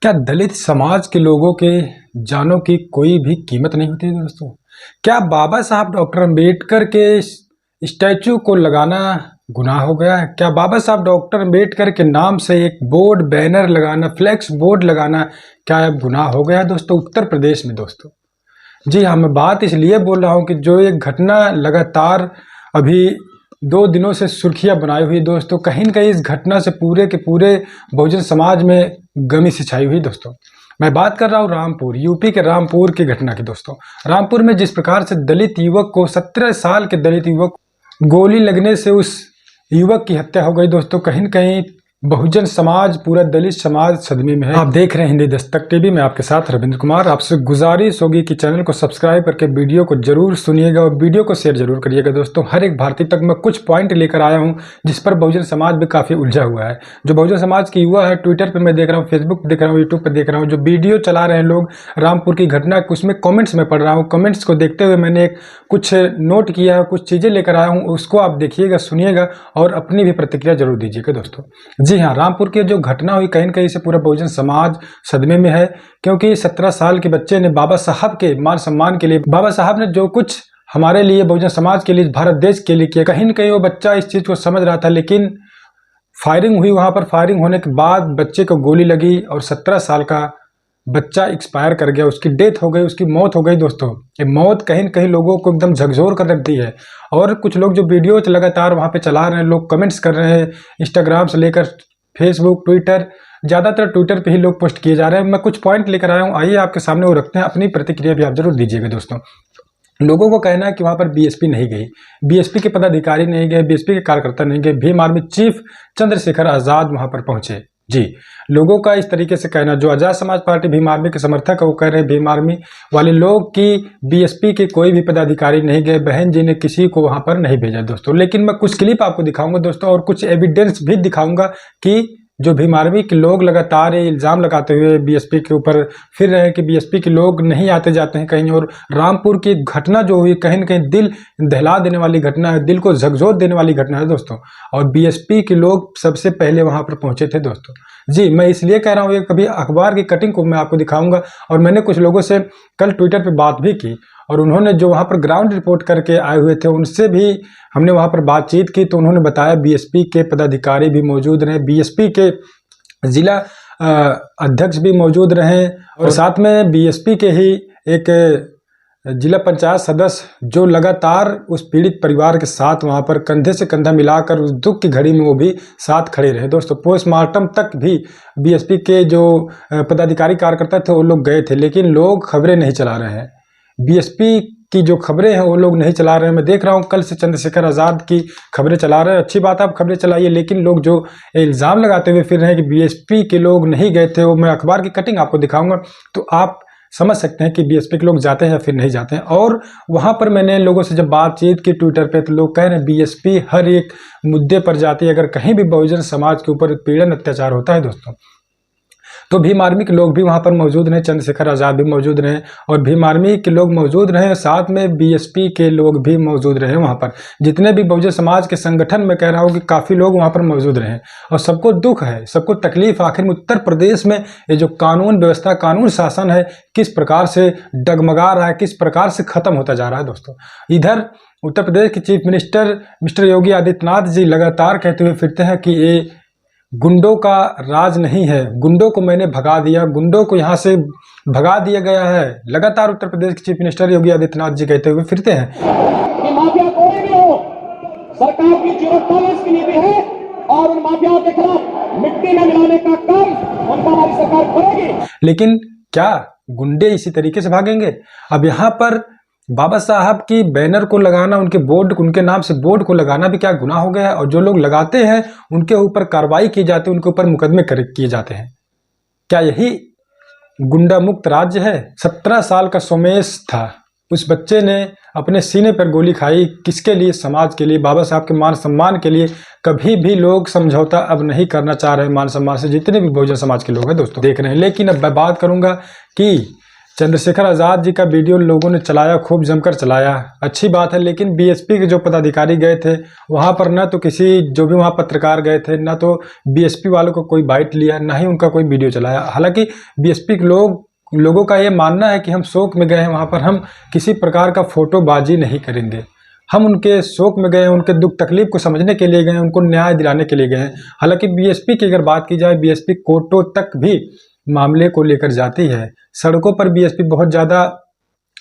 क्या दलित समाज के लोगों के जानों की कोई भी कीमत नहीं होती है दोस्तों? क्या बाबा साहब डॉक्टर अंबेडकर के स्टैचू को लगाना गुनाह हो गया है? क्या बाबा साहब डॉक्टर अंबेडकर के नाम से एक बोर्ड बैनर लगाना, फ्लेक्स बोर्ड लगाना, क्या अब गुनाह हो गया है दोस्तों उत्तर प्रदेश में दोस्तों? जी हाँ, मैं बात इसलिए बोल रहा हूँ कि जो एक घटना लगातार अभी 2 दिनों से सुर्खियाँ बनाई हुई दोस्तों, कहीं न कहीं इस घटना से पूरे के पूरे बहुजन समाज में गमी सी छाई हुई दोस्तों। मैं बात कर रहा हूँ रामपुर, यूपी के रामपुर की घटना की दोस्तों। रामपुर में जिस प्रकार से दलित युवक को 17 साल के दलित युवक गोली लगने से उस युवक की हत्या हो गई दोस्तों, कहीं न कहीं बहुजन समाज, पूरा दलित समाज सदमे में है। आप देख रहे हैं हिंदी दस्तक टीवी में, आपके साथ रविंद्र कुमार। आपसे गुजारिश होगी कि चैनल को सब्सक्राइब करके वीडियो को जरूर सुनिएगा और वीडियो को शेयर जरूर करिएगा दोस्तों। हर एक भारतीय तक मैं कुछ पॉइंट लेकर आया हूं जिस पर बहुजन समाज भी काफ़ी उलझा हुआ है। जो बहुजन समाज की युवा है, ट्विटर पर मैं देख रहा हूँ, फेसबुक पर देख रहा हूँ, यूट्यूब पर देख रहा हूँ, जो वीडियो चला रहे हैं लोग रामपुर की घटना, उसमें कॉमेंट्स में पढ़ रहा हूँ। कमेंट्स को देखते हुए मैंने कुछ नोट किया है, कुछ चीज़ें लेकर आया हूँ, उसको आप देखिएगा, सुनिएगा और अपनी भी प्रतिक्रिया जरूर दीजिएगा दोस्तों। जी हाँ, रामपुर की जो घटना हुई, कहीं न कहीं से पूरा बहुजन समाज सदमे में है, क्योंकि 17 साल के बच्चे ने बाबा साहब के मान सम्मान के लिए, बाबा साहब ने जो कुछ हमारे लिए, बहुजन समाज के लिए, भारत देश के लिए किया, कहीं न कहीं वो बच्चा इस चीज़ को समझ रहा था, लेकिन फायरिंग हुई। वहाँ पर फायरिंग होने के बाद बच्चे को गोली लगी और 17 साल का बच्चा एक्सपायर कर गया, उसकी डेथ हो गई, उसकी मौत हो गई दोस्तों। ये मौत कहीं न कहीं लोगों को एकदम झकझोर कर रख दी है। और कुछ लोग जो वीडियो लगातार वहाँ पे चला रहे हैं, लोग कमेंट्स कर रहे हैं, इंस्टाग्राम से लेकर फेसबुक, ट्विटर, ज़्यादातर ट्विटर पे ही लोग पोस्ट किए जा रहे हैं। मैं कुछ पॉइंट लेकर आया हूँ, आइए आपके सामने वो रखते हैं, अपनी प्रतिक्रिया भी आप जरूर दीजिएगा दोस्तों। लोगों को कहना है कि वहाँ पर बीएसपी नहीं गई, बीएसपी के पदाधिकारी नहीं गए, बीएसपी के कार्यकर्ता नहीं गए, भीम आर्मी चीफ चंद्रशेखर आज़ाद वहाँ पर पहुँचे। जी, लोगों का इस तरीके से कहना, जो आज़ाद समाज पार्टी भीम आर्मी के समर्थक है वो कह रहे हैं भीम आर्मी वाले लोग कि बीएसपी के कोई भी पदाधिकारी नहीं गए, बहन जी ने किसी को वहाँ पर नहीं भेजा दोस्तों। लेकिन मैं कुछ क्लिप आपको दिखाऊंगा दोस्तों और कुछ एविडेंस भी दिखाऊंगा कि जो भीम आर्मी के लोग लगातार ये इल्ज़ाम लगाते हुए बीएसपी के ऊपर फिर रहे हैं कि बीएसपी के लोग नहीं आते जाते हैं कहीं। और रामपुर की घटना जो हुई, कहीं न कहीं दिल दहला देने वाली घटना है, दिल को झकझोर देने वाली घटना है दोस्तों। और बीएसपी के लोग सबसे पहले वहाँ पर पहुँचे थे दोस्तों। जी, मैं इसलिए कह रहा हूँ, ये कभी अखबार की कटिंग को मैं आपको दिखाऊंगा। और मैंने कुछ लोगों से कल ट्विटर पर बात भी की और उन्होंने जो वहाँ पर ग्राउंड रिपोर्ट करके आए हुए थे, उनसे भी हमने वहाँ पर बातचीत की, तो उन्होंने बताया बीएसपी के पदाधिकारी भी मौजूद रहे, बीएसपी के जिला अध्यक्ष भी मौजूद रहे और साथ में बीएसपी के ही एक जिला पंचायत सदस्य जो लगातार उस पीड़ित परिवार के साथ वहाँ पर कंधे से कंधा मिलाकर उस दुख की घड़ी में वो भी साथ खड़े रहे दोस्तों। पोस्टमार्टम तक भी बीएसपी के जो पदाधिकारी कार्यकर्ता थे वो लोग गए थे, लेकिन लोग खबरें नहीं चला रहे हैं। बीएसपी की जो खबरें हैं वो लोग नहीं चला रहे हैं। मैं देख रहा हूँ कल से चंद्रशेखर आज़ाद की खबरें चला रहे हैं, अच्छी बात, आप खबरें चलाइए, लेकिन लोग जो इल्ज़ाम लगाते हुए फिर रहे हैं कि बीएसपी के लोग नहीं गए थे, वो मैं अखबार की कटिंग आपको दिखाऊंगा, तो आप समझ सकते हैं कि बीएसपी के लोग जाते हैं या फिर नहीं जाते हैं। और वहाँ पर मैंने लोगों से जब बातचीत की ट्विटर पे, तो लोग कह रहे हैं बीएसपी हर एक मुद्दे पर जाती है, अगर कहीं भी बहुजन समाज के ऊपर पीड़न अत्याचार होता है दोस्तों, तो भीम आर्मी के लोग भी वहाँ पर मौजूद रहे, चंद्रशेखर आज़ाद भी मौजूद रहे और भीम आर्मी के लोग मौजूद रहे, साथ में बीएसपी के लोग भी मौजूद रहे। वहाँ पर जितने भी बहुजन समाज के संगठन, मैं कह रहा हूँ कि काफ़ी लोग वहाँ पर मौजूद रहे और सबको दुख है, सबको तकलीफ। आखिर में उत्तर प्रदेश में ये जो कानून व्यवस्था, कानून शासन है, किस प्रकार से डगमगा रहा है, किस प्रकार से ख़त्म होता जा रहा है दोस्तों। इधर उत्तर प्रदेश के chief minister mister Yogi Adityanath ji लगातार कहते हुए फिरते हैं कि ये गुंडों का राज नहीं है, गुंडों को मैंने भगा दिया, गुंडों को यहाँ से भगा दिया गया है। लगातार उत्तर प्रदेश के चीफ मिनिस्टर योगी आदित्यनाथ जी कहते हुए फिरते हैं कि माफिया कोई भी हो, सरकार की जीरो टॉलरेंस की नीति है और उन माफियाओं के खिलाफ मिट्टी में मिलाने का काम हमारी सरकार करेगी। लेकिन क्या गुंडे इसी तरीके से भागेंगे? अब यहाँ पर बाबा साहब की बैनर को लगाना, उनके बोर्ड, उनके नाम से बोर्ड को लगाना भी क्या गुनाह हो गया है? और जो लोग लगाते हैं उनके ऊपर कार्रवाई की जाती है, उनके ऊपर मुकदमे किए जाते हैं। क्या यही गुंडा मुक्त राज्य है? 17 साल का सोमेश था, उस बच्चे ने अपने सीने पर गोली खाई, किसके लिए? समाज के लिए, बाबा साहब के मान सम्मान के लिए। कभी भी लोग समझौता अब नहीं करना चाह रहे मान सम्मान से, जितने भी बहुजन समाज के लोग हैं दोस्तों देख रहे हैं। लेकिन अब मैं बात करूंगा कि चंद्रशेखर आज़ाद जी का वीडियो लोगों ने चलाया, खूब जमकर चलाया, अच्छी बात है। लेकिन बीएसपी के जो पदाधिकारी गए थे वहाँ पर ना तो किसी जो भी वहाँ पत्रकार गए थे ना तो बीएसपी वालों को कोई बाइट लिया, ना ही उनका कोई वीडियो चलाया। हालांकि बीएसपी के लोगों का ये मानना है कि हम शोक में गए हैं, वहाँ पर हम किसी प्रकार का फोटोबाजी नहीं करेंगे। हम उनके शोक में गए हैं, उनके दुख तकलीफ को समझने के लिए गए हैं, उनको न्याय दिलाने के लिए गए हैं। हालांकि बीएसपी की अगर बात की जाए, बीएसपी कोर्टों तक भी मामले को लेकर जाती है। सड़कों पर बीएसपी बहुत ज़्यादा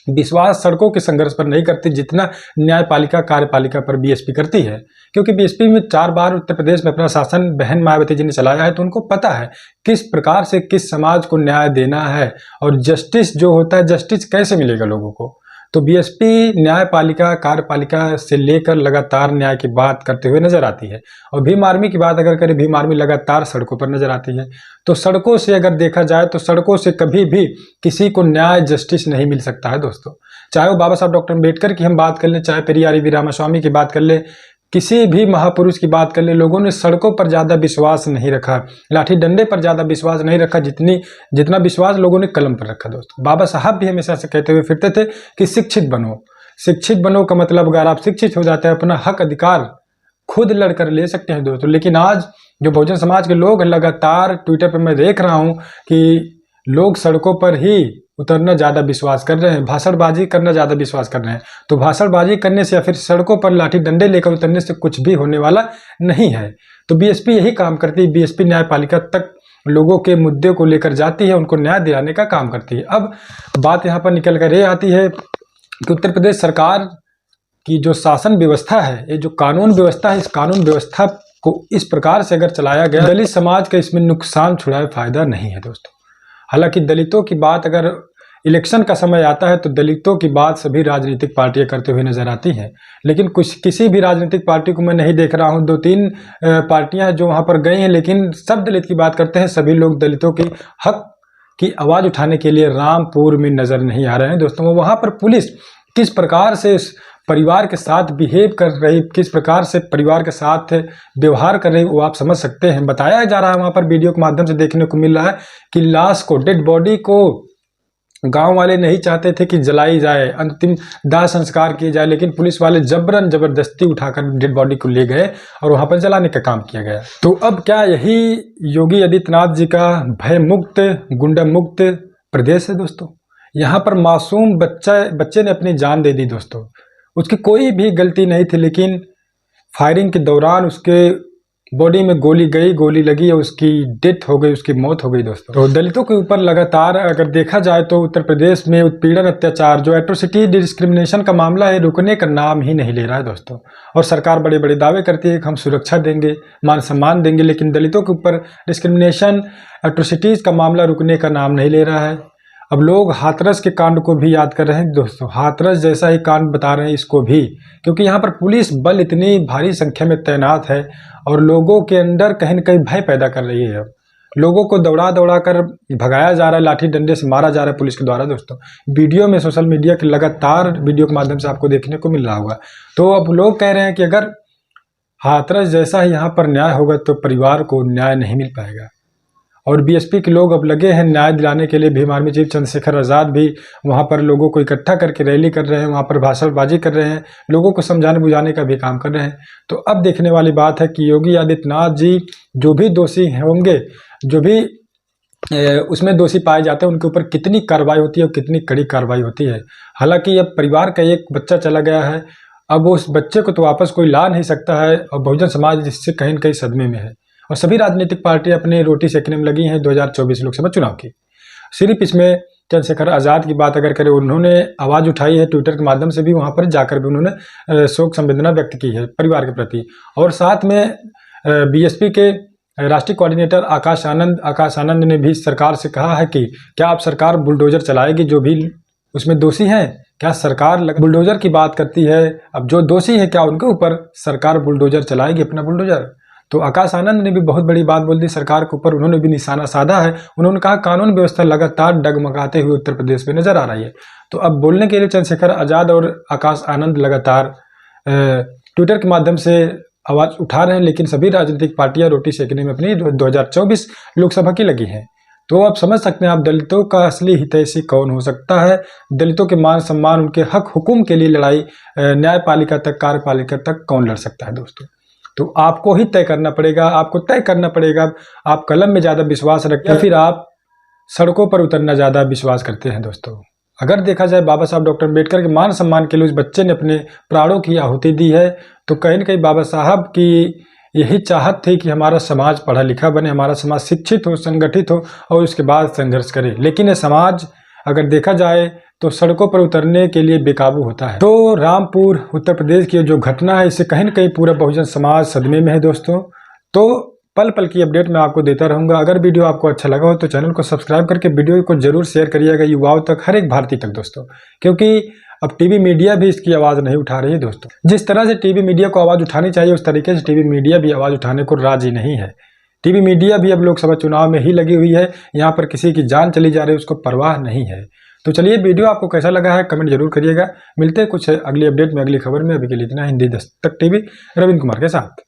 विश्वास सड़कों के संघर्ष पर नहीं करती जितना न्यायपालिका कार्यपालिका पर बीएसपी करती है। क्योंकि बीएसपी में 4 बार उत्तर प्रदेश में अपना शासन बहन मायावती जी ने चलाया है, तो उनको पता है किस प्रकार से किस समाज को न्याय देना है और जस्टिस जो होता है, जस्टिस कैसे मिलेगा लोगों को। तो बीएसपी न्यायपालिका कार्यपालिका से लेकर लगातार न्याय की बात करते हुए नजर आती है। और भीम आर्मी की बात अगर करें, भीम आर्मी लगातार सड़कों पर नजर आती है। तो सड़कों से अगर देखा जाए तो सड़कों से कभी भी किसी को न्याय जस्टिस नहीं मिल सकता है दोस्तों। चाहे वो बाबा साहब डॉक्टर अम्बेडकर की हम बात कर लें, चाहे पेरियार वी रामास्वामी की बात कर लें, किसी भी महापुरुष की बात कर ले, लोगों ने सड़कों पर ज़्यादा विश्वास नहीं रखा, लाठी डंडे पर ज़्यादा विश्वास नहीं रखा जितना विश्वास लोगों ने कलम पर रखा दोस्तों। बाबा साहब भी हमेशा से कहते हुए फिरते थे कि शिक्षित बनो। शिक्षित बनो का मतलब अगर आप शिक्षित हो जाते हैं, अपना हक अधिकार खुद लड़कर ले सकते हैं दोस्तों। लेकिन आज जो बहुजन समाज के लोग लगातार ट्विटर पर मैं देख रहा हूँ कि लोग सड़कों पर ही उतरना ज़्यादा विश्वास कर रहे हैं, भाषणबाजी करना ज़्यादा विश्वास कर रहे हैं। तो भाषणबाजी करने से या फिर सड़कों पर लाठी डंडे लेकर उतरने से कुछ भी होने वाला नहीं है। तो बीएसपी यही काम करती है, बीएसपी न्यायपालिका तक लोगों के मुद्दे को लेकर जाती है, उनको न्याय दिलाने का काम करती है। अब बात यहाँ पर निकल कर ये आती है कि उत्तर प्रदेश सरकार की जो शासन व्यवस्था है, ये जो कानून व्यवस्था है, इस कानून व्यवस्था को इस प्रकार से अगर चलाया गया, दलित समाज का इसमें नुकसान छुड़ाए फायदा नहीं है दोस्तों। हालांकि दलितों की बात अगर इलेक्शन का समय आता है तो दलितों की बात सभी राजनीतिक पार्टियां करते हुए नजर आती हैं। लेकिन किसी भी राजनीतिक पार्टी को मैं नहीं देख रहा हूं, 2-3 पार्टियां जो वहां पर गई हैं, लेकिन सब दलित की बात करते हैं। सभी लोग दलितों की हक की आवाज़ उठाने के लिए रामपुर में नजर नहीं आ रहे हैं दोस्तों। वहाँ पर पुलिस किस प्रकार से इस परिवार के साथ बिहेव कर रही, किस प्रकार से परिवार के साथ व्यवहार कर रही, वो आप समझ सकते हैं। बताया जा रहा है वहाँ पर वीडियो के माध्यम से देखने को मिल रहा है कि लाश को, डेड बॉडी को गांव वाले नहीं चाहते थे कि जलाई जाए, अंतिम दाह संस्कार किए जाए, लेकिन पुलिस वाले जबरन जबरदस्ती उठाकर डेड बॉडी को ले गए और वहां पर जलाने का काम किया गया। तो अब क्या यही योगी आदित्यनाथ जी का भय मुक्त, गुंडा मुक्त प्रदेश है दोस्तों? यहाँ पर मासूम बच्चे ने अपनी जान दे दी दोस्तों। उसकी कोई भी गलती नहीं थी, लेकिन फायरिंग के दौरान उसके बॉडी में गोली लगी और उसकी डेथ हो गई, उसकी मौत हो गई दोस्तों। तो दलितों के ऊपर लगातार अगर देखा जाए तो उत्तर प्रदेश में उत्पीड़न, अत्याचार, जो एट्रोसिटी, डिस्क्रिमिनेशन का मामला है, रुकने का नाम ही नहीं ले रहा है दोस्तों। और सरकार बड़े बड़े दावे करती है कि हम सुरक्षा देंगे, मान सम्मान देंगे, लेकिन दलितों के ऊपर डिस्क्रिमिनेशन, एट्रोसिटीज़ का मामला रुकने का नाम नहीं ले रहा है। अब लोग हाथरस के कांड को भी याद कर रहे हैं दोस्तों, हाथरस जैसा ही कांड बता रहे हैं इसको भी, क्योंकि यहाँ पर पुलिस बल इतनी भारी संख्या में तैनात है और लोगों के अंदर कहीं न कहीं भय पैदा कर रही है। लोगों को दौड़ा कर भगाया जा रहा है, लाठी डंडे से मारा जा रहा है पुलिस के द्वारा दोस्तों। वीडियो में सोशल मीडिया के लगातार वीडियो के माध्यम से आपको देखने को मिल रहा होगा। तो अब लोग कह रहे हैं कि अगर हाथरस जैसा ही यहाँ पर न्याय होगा तो परिवार को न्याय नहीं मिल पाएगा। और बीएसपी के लोग अब लगे हैं न्याय दिलाने के लिए। भीम आर्मी चीफ चंद्रशेखर आज़ाद भी वहाँ पर लोगों को इकट्ठा करके रैली कर रहे हैं, वहाँ पर भाषणबाजी कर रहे हैं, लोगों को समझाने बुझाने का भी काम कर रहे हैं। तो अब देखने वाली बात है कि योगी आदित्यनाथ जी जो भी दोषी होंगे, जो भी उसमें दोषी पाए जाते हैं, उनके ऊपर कितनी कार्रवाई होती है और कितनी कड़ी कार्रवाई होती है। हालांकि अब परिवार का एक बच्चा चला गया है, अब उस बच्चे को तो वापस कोई ला नहीं सकता है और बहुजन समाज इससे कहीं न कहीं सदमे में है। और सभी राजनीतिक पार्टियां अपनी रोटी सेकने में लगी हैं 2024 लोकसभा चुनाव की। सिर्फ इसमें चंद्रशेखर आज़ाद की बात अगर करें, उन्होंने आवाज़ उठाई है ट्विटर के माध्यम से भी, वहां पर जाकर भी उन्होंने शोक संवेदना व्यक्त की है परिवार के प्रति। और साथ में बीएसपी के राष्ट्रीय कोऑर्डिनेटर आकाश आनंद ने भी सरकार से कहा है कि क्या आप सरकार बुलडोजर चलाएगी, जो भी उसमें दोषी हैं, क्या सरकार बुलडोजर की बात करती है? अब जो दोषी है क्या उनके ऊपर सरकार बुलडोजर चलाएगी, अपना बुलडोजर? तो आकाश आनंद ने भी बहुत बड़ी बात बोल दी सरकार के ऊपर, उन्होंने भी निशाना साधा है। उन्होंने कहा कानून व्यवस्था लगातार डगमगाते हुए उत्तर प्रदेश में नजर आ रही है। तो अब बोलने के लिए चंद्रशेखर आज़ाद और आकाश आनंद लगातार ट्विटर के माध्यम से आवाज़ उठा रहे हैं, लेकिन सभी राजनीतिक पार्टियां रोटी सेकने में अपनी 2024 लोकसभा की लगी हैं। तो आप समझ सकते हैं आप दलितों का असली हितैषी कौन हो सकता है। दलितों के मान सम्मान, उनके हक हुकुम के लिए लड़ाई न्यायपालिका तक, कार्यपालिका तक कौन लड़ सकता है दोस्तों। तो आपको ही तय करना पड़ेगा, आपको तय करना पड़ेगा आप कलम में ज़्यादा विश्वास रखें या फिर आप सड़कों पर उतरना ज़्यादा विश्वास करते हैं दोस्तों। अगर देखा जाए बाबा साहब डॉक्टर अम्बेडकर के मान सम्मान के लिए उस बच्चे ने अपने प्राणों की आहुति दी है, तो कहीं न कहीं बाबा साहब की यही चाहत थी कि हमारा समाज पढ़ा लिखा बने, हमारा समाज शिक्षित हो, संगठित हो और उसके बाद संघर्ष करे। लेकिन ये समाज अगर देखा जाए तो सड़कों पर उतरने के लिए बेकाबू होता है। तो रामपुर उत्तर प्रदेश की जो घटना है, इससे कहीं न कहीं पूरा बहुजन समाज सदमे में है दोस्तों। तो पल पल की अपडेट मैं आपको देता रहूंगा। अगर वीडियो आपको अच्छा लगा हो तो चैनल को सब्सक्राइब करके वीडियो को जरूर शेयर करिएगा युवाओं तक, हर एक भारतीय तक दोस्तों, क्योंकि अब टीवी मीडिया भी इसकी आवाज़ नहीं उठा रही है दोस्तों। जिस तरह से टीवी मीडिया को आवाज़ उठानी चाहिए उस तरीके से टीवी मीडिया भी आवाज़ उठाने को राजी नहीं है। टीवी मीडिया भी अब लोकसभा चुनाव में ही लगी हुई है, यहाँ पर किसी की जान चली जा रही है उसको परवाह नहीं है। तो चलिए वीडियो आपको कैसा लगा है कमेंट जरूर करिएगा। मिलते हैं कुछ अगली अपडेट में, अगली खबर में। अभी के लिए इतना। हिंदी दस्तक टीवी रविंद्र कुमार के साथ।